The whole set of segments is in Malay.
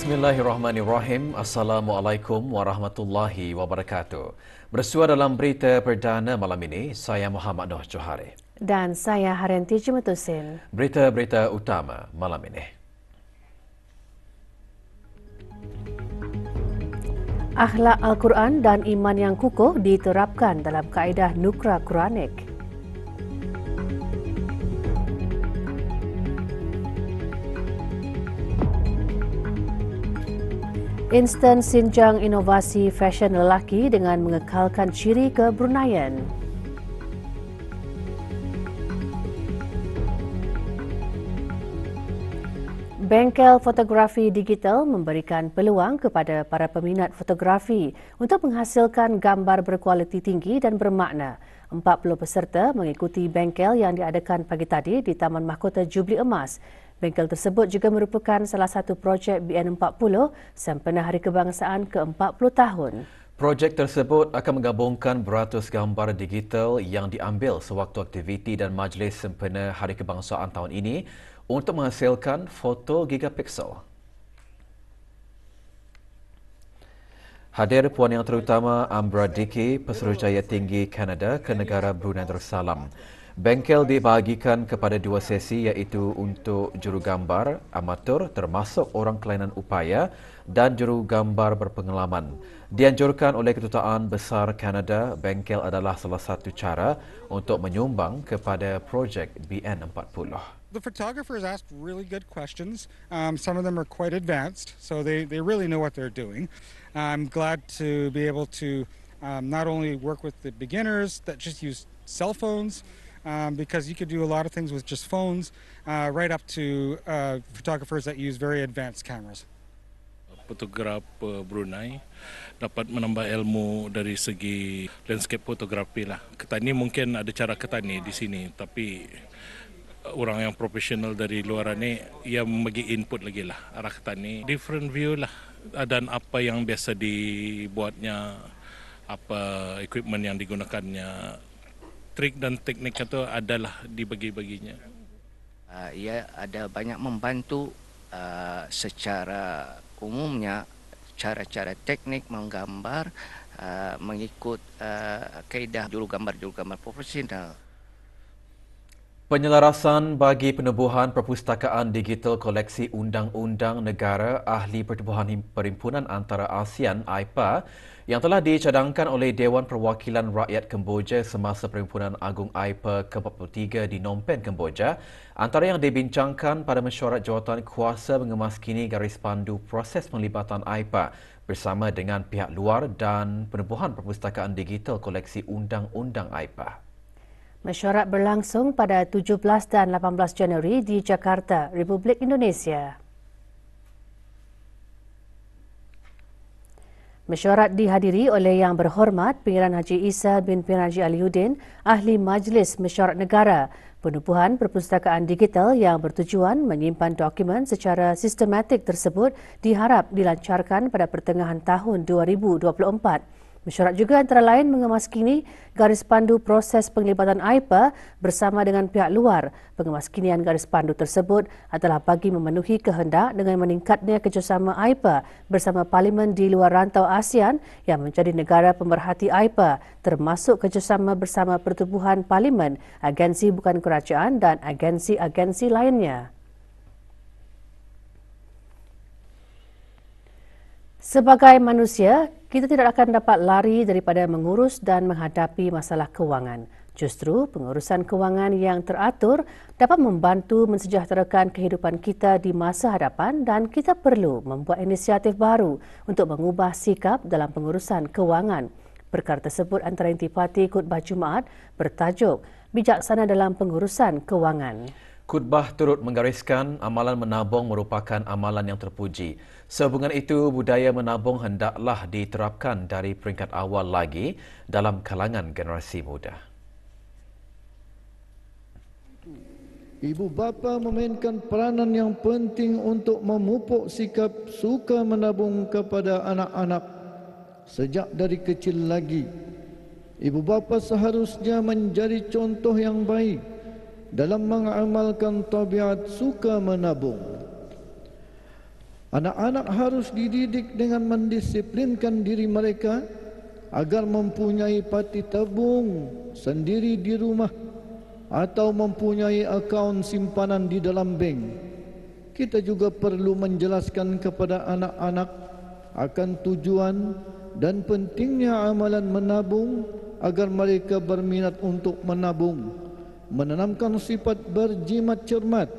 Bismillahirrahmanirrahim. Assalamualaikum warahmatullahi wabarakatuh. Bersua dalam berita perdana malam ini, saya Muhammad Noh Johari. Dan saya Haryanti Jumetusin. Berita-berita utama malam ini. Akhlak Al-Quran dan iman yang kukuh diterapkan dalam kaedah Nukra Quranik. Instan sinjang inovasi fashion lelaki dengan mengekalkan ciri kebrunaian. Bengkel fotografi digital memberikan peluang kepada para peminat fotografi untuk menghasilkan gambar berkualiti tinggi dan bermakna. 40 peserta mengikuti bengkel yang diadakan pagi tadi di Taman Mahkota Jubli Emas. Bengkel tersebut juga merupakan salah satu projek BN40 sempena Hari Kebangsaan ke-40 tahun. Projek tersebut akan menggabungkan beratus gambar digital yang diambil sewaktu aktiviti dan majlis sempena Hari Kebangsaan tahun ini untuk menghasilkan foto gigapiksel. Hadir Puan Yang Terutama Ambra Diki, Pesuruhjaya Tinggi Kanada ke negara Brunei Darussalam. Bengkel dibahagikan kepada dua sesi iaitu untuk jurugambar amatur termasuk orang kelainan upaya dan jurugambar berpengalaman. Dianjurkan oleh Kedutaan Besar Kanada, bengkel adalah salah satu cara untuk menyumbang kepada projek BN40. The photographers asked really good questions. Some of them are quite advanced, so they really know what they're doing. I'm glad to be able to not only work with the beginners that just use cell phones, because you could do a lot of things with just phones, right up to photographers that use very advanced cameras. Fotograf Brunei dapat menambah ilmu dari segi landscape fotografi lah. Ketani mungkin ada cara ketani di sini, tapi orang yang profesional dari luar ni ia membagi input lagi lah arah ketani. Different view lah dan apa yang biasa dibuatnya, apa equipment yang digunakannya, trik dan teknik itu adalah dibagi-baginya. Ia ada banyak membantu secara umumnya cara-cara teknik menggambar mengikut kaedah jurugambar profesional. Penyelarasan bagi penubuhan perpustakaan digital koleksi undang-undang negara Ahli Pertubuhan Perhimpunan Antara ASEAN AIPA yang telah dicadangkan oleh Dewan Perwakilan Rakyat Kemboja semasa Perhimpunan Agung AIPA ke-43 di Phnom Penh, Kemboja, antara yang dibincangkan pada mesyuarat jawatan kuasa mengemaskini garis pandu proses penglibatan AIPA bersama dengan pihak luar dan penubuhan perpustakaan digital koleksi undang-undang AIPA. Mesyuarat berlangsung pada 17 dan 18 Januari di Jakarta, Republik Indonesia. Mesyuarat dihadiri oleh Yang Berhormat Pengiran Haji Isa bin Pengiran Haji Aliuddin, Ahli Majlis Mesyuarat Negara. Penubuhan perpustakaan digital yang bertujuan menyimpan dokumen secara sistematik tersebut diharap dilancarkan pada pertengahan tahun 2024. Mesyuarat juga antara lain mengemaskini garis pandu proses penglibatan AIPA bersama dengan pihak luar. Pengemaskinian garis pandu tersebut adalah bagi memenuhi kehendak dengan meningkatnya kerjasama AIPA bersama parlimen di luar rantau ASEAN yang menjadi negara pemerhati AIPA, termasuk kerjasama bersama pertubuhan parlimen, agensi bukan kerajaan dan agensi-agensi lainnya. Sebagai manusia, kita tidak akan dapat lari daripada mengurus dan menghadapi masalah kewangan. Justru, pengurusan kewangan yang teratur dapat membantu mensejahterakan kehidupan kita di masa hadapan dan kita perlu membuat inisiatif baru untuk mengubah sikap dalam pengurusan kewangan. Perkara tersebut antara intipati khutbah Jumaat bertajuk Bijaksana dalam Pengurusan Kewangan. Khutbah turut menggariskan amalan menabung merupakan amalan yang terpuji. Sehubungan itu, budaya menabung hendaklah diterapkan dari peringkat awal lagi dalam kalangan generasi muda. Ibu bapa memainkan peranan yang penting untuk memupuk sikap suka menabung kepada anak-anak sejak dari kecil lagi. Ibu bapa seharusnya menjadi contoh yang baik dalam mengamalkan tabiat suka menabung. Anak-anak harus dididik dengan mendisiplinkan diri mereka agar mempunyai parti tabung sendiri di rumah atau mempunyai akaun simpanan di dalam bank. Kita juga perlu menjelaskan kepada anak-anak akan tujuan dan pentingnya amalan menabung agar mereka berminat untuk menabung, menanamkan sifat berjimat cermat,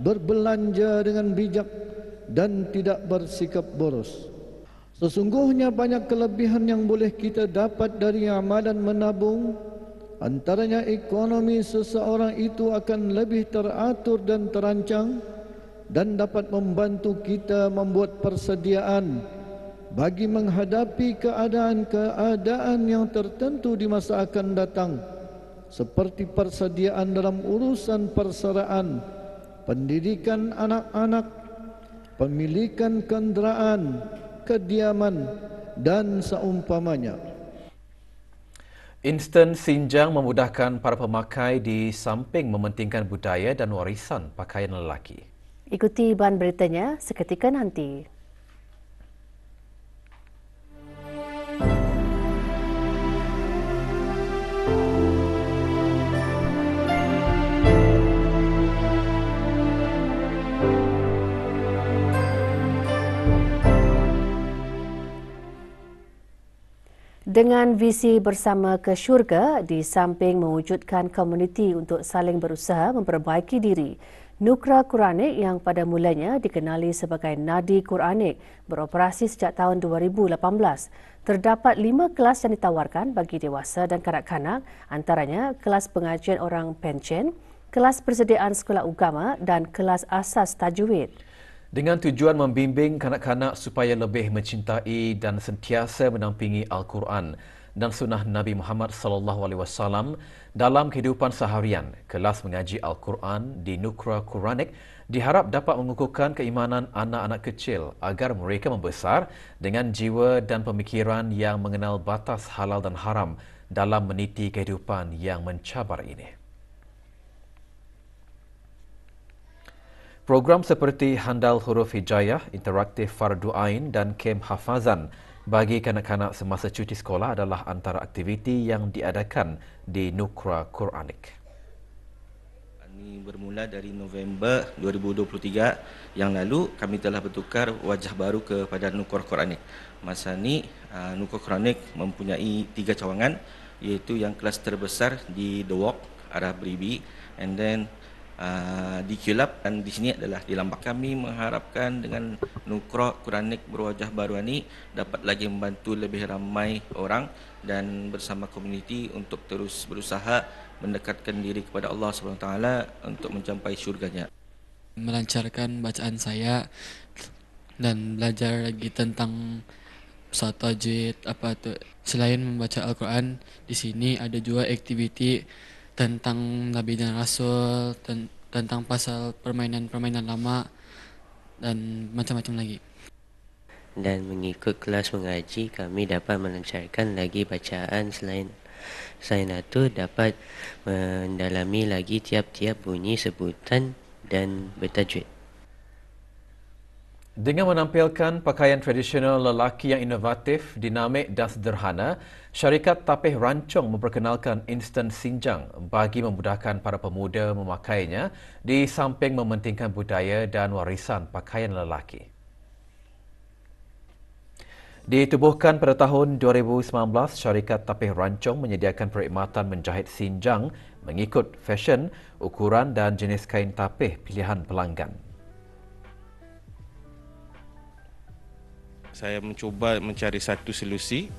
berbelanja dengan bijak dan tidak bersikap boros. Sesungguhnya banyak kelebihan yang boleh kita dapat dari amalan menabung. Antaranya ekonomi seseorang itu akan lebih teratur dan terancang dan dapat membantu kita membuat persediaan bagi menghadapi keadaan-keadaan yang tertentu di masa akan datang, seperti persediaan dalam urusan persaraan, pendidikan anak-anak, pemilikan kenderaan, kediaman dan seumpamanya. Instan Sinjang memudahkan para pemakai di samping mementingkan budaya dan warisan pakaian lelaki. Ikuti bahan beritanya seketika nanti. Dengan visi bersama ke syurga, di samping mewujudkan komuniti untuk saling berusaha memperbaiki diri, Nukra Quranik yang pada mulanya dikenali sebagai Nadi Quranik beroperasi sejak tahun 2018. Terdapat 5 kelas yang ditawarkan bagi dewasa dan kanak-kanak, antaranya kelas pengajian orang pencen, kelas persediaan sekolah agama dan kelas asas tajwid. Dengan tujuan membimbing kanak-kanak supaya lebih mencintai dan sentiasa menampingi Al-Quran dan sunnah Nabi Muhammad SAW dalam kehidupan seharian, kelas mengaji Al-Quran di Nukra Quranik diharap dapat mengukuhkan keimanan anak-anak kecil agar mereka membesar dengan jiwa dan pemikiran yang mengenal batas halal dan haram dalam meniti kehidupan yang mencabar ini. Program seperti Handal Huruf Hijayah, Interaktif Fardu Ain dan Kem Hafazan bagi kanak-kanak semasa cuti sekolah adalah antara aktiviti yang diadakan di Nukra Quranik. Ini bermula dari November 2023 yang lalu kami telah bertukar wajah baru kepada Nukra Quranik. Masa ini Nukra Quranik mempunyai 3 cawangan, iaitu yang kelas terbesar di The Walk arah Beribi, and then di Kilap, dan di sini adalah di Lambak. Kami mengharapkan dengan Nukra Quranik berwajah baru ini dapat lagi membantu lebih ramai orang dan bersama komuniti untuk terus berusaha mendekatkan diri kepada Allah SWT untuk mencapai syurganya. Melancarkan bacaan saya dan belajar lagi tentang pesawat tajwid apa tu. Selain membaca Al-Quran, di sini ada juga aktiviti tentang Nabi dan Rasul, tentang pasal permainan-permainan lama dan macam-macam lagi. Dan mengikut kelas mengaji, kami dapat melancarkan lagi bacaan selain itu dapat mendalami lagi tiap-tiap bunyi sebutan dan bertajwid. Dengan menampilkan pakaian tradisional lelaki yang inovatif, dinamik dan sederhana, syarikat Tapih Rancong memperkenalkan Instan Sinjang bagi memudahkan para pemuda memakainya di samping mementingkan budaya dan warisan pakaian lelaki. Ditubuhkan pada tahun 2019, syarikat Tapih Rancong menyediakan perkhidmatan menjahit sinjang mengikut fashion, ukuran dan jenis kain tapih pilihan pelanggan. Saya mencuba mencari satu solusi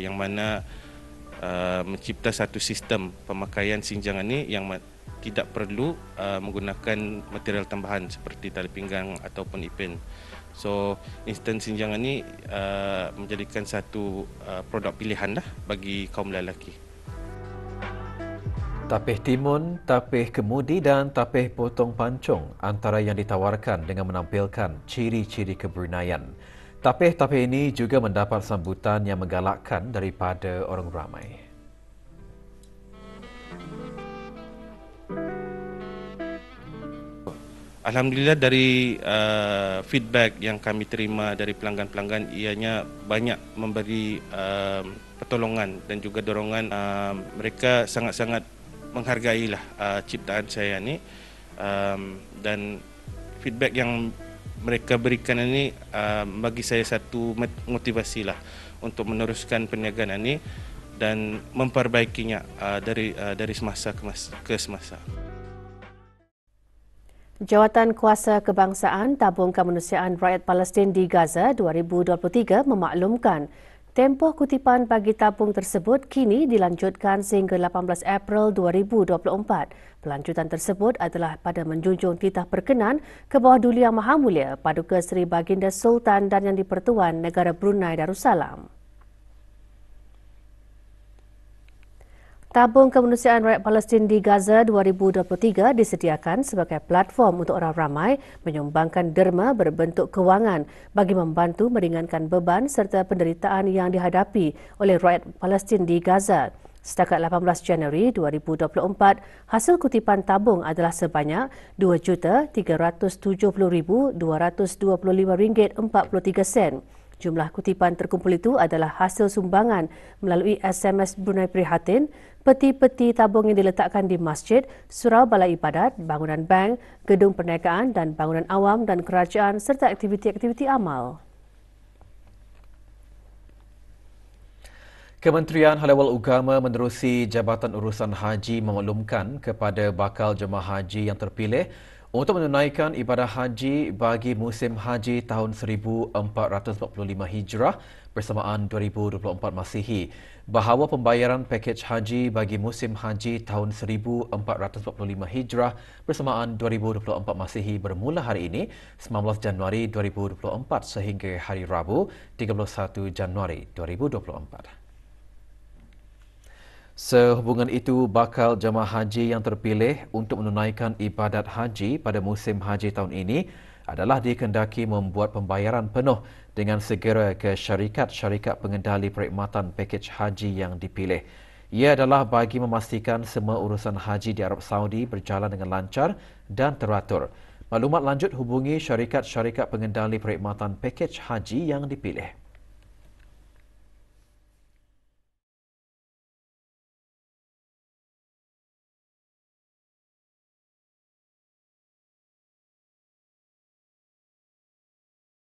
yang mana mencipta satu sistem pemakaian sinjang ini yang tidak perlu menggunakan material tambahan seperti tali pinggang ataupun ipin. So, instan sinjang ini menjadikan satu produk pilihan bagi kaum lelaki. Tapih timun, tapih kemudi dan tapih potong pancung antara yang ditawarkan dengan menampilkan ciri-ciri keberunaian. Tapih-tapih ini juga mendapat sambutan yang menggalakkan daripada orang ramai. Alhamdulillah dari feedback yang kami terima dari pelanggan-pelanggan, ianya banyak memberi pertolongan dan juga dorongan. Mereka sangat-sangat menghargailah ciptaan saya ni, dan feedback yang mereka berikan ini bagi saya satu motivasi lah untuk meneruskan perniagaan ini dan memperbaikinya dari semasa ke semasa. Jawatan Kuasa Kebangsaan Tabung Kemanusiaan Rakyat Palestin di Gaza 2023 memaklumkan tempoh kutipan bagi tabung tersebut kini dilanjutkan sehingga 18 April 2024. Pelanjutan tersebut adalah pada menjunjung titah perkenan ke bawah Duli Yang Maha Mulia Paduka Seri Baginda Sultan dan Yang di-Pertuan Negara Brunei Darussalam. Tabung Kemanusiaan Rakyat Palestin di Gaza 2023 disediakan sebagai platform untuk orang ramai menyumbangkan derma berbentuk kewangan bagi membantu meringankan beban serta penderitaan yang dihadapi oleh rakyat Palestin di Gaza. Setakat 18 Januari 2024, hasil kutipan tabung adalah sebanyak RM2,370,225.43. Jumlah kutipan terkumpul itu adalah hasil sumbangan melalui SMS Brunei Prihatin, peti-peti tabung yang diletakkan di masjid, surau balai ibadat, bangunan bank, gedung perniagaan dan bangunan awam dan kerajaan serta aktiviti-aktiviti amal. Kementerian Hal-Ehwal Agama menerusi Jabatan Urusan Haji memaklumkan kepada bakal jemaah haji yang terpilih untuk menunaikan ibadah haji bagi musim haji tahun 1445 Hijrah bersamaan 2024 Masihi, bahawa pembayaran pakej haji bagi musim haji tahun 1445 Hijrah bersamaan 2024 Masihi bermula hari ini 19 Januari 2024 sehingga hari Rabu 31 Januari 2024. Sehubungan itu, bakal jemaah haji yang terpilih untuk menunaikan ibadat haji pada musim haji tahun ini adalah dikendaki membuat pembayaran penuh dengan segera ke syarikat-syarikat pengendali perkhidmatan pakej haji yang dipilih. Ia adalah bagi memastikan semua urusan haji di Arab Saudi berjalan dengan lancar dan teratur. Maklumat lanjut hubungi syarikat-syarikat pengendali perkhidmatan pakej haji yang dipilih.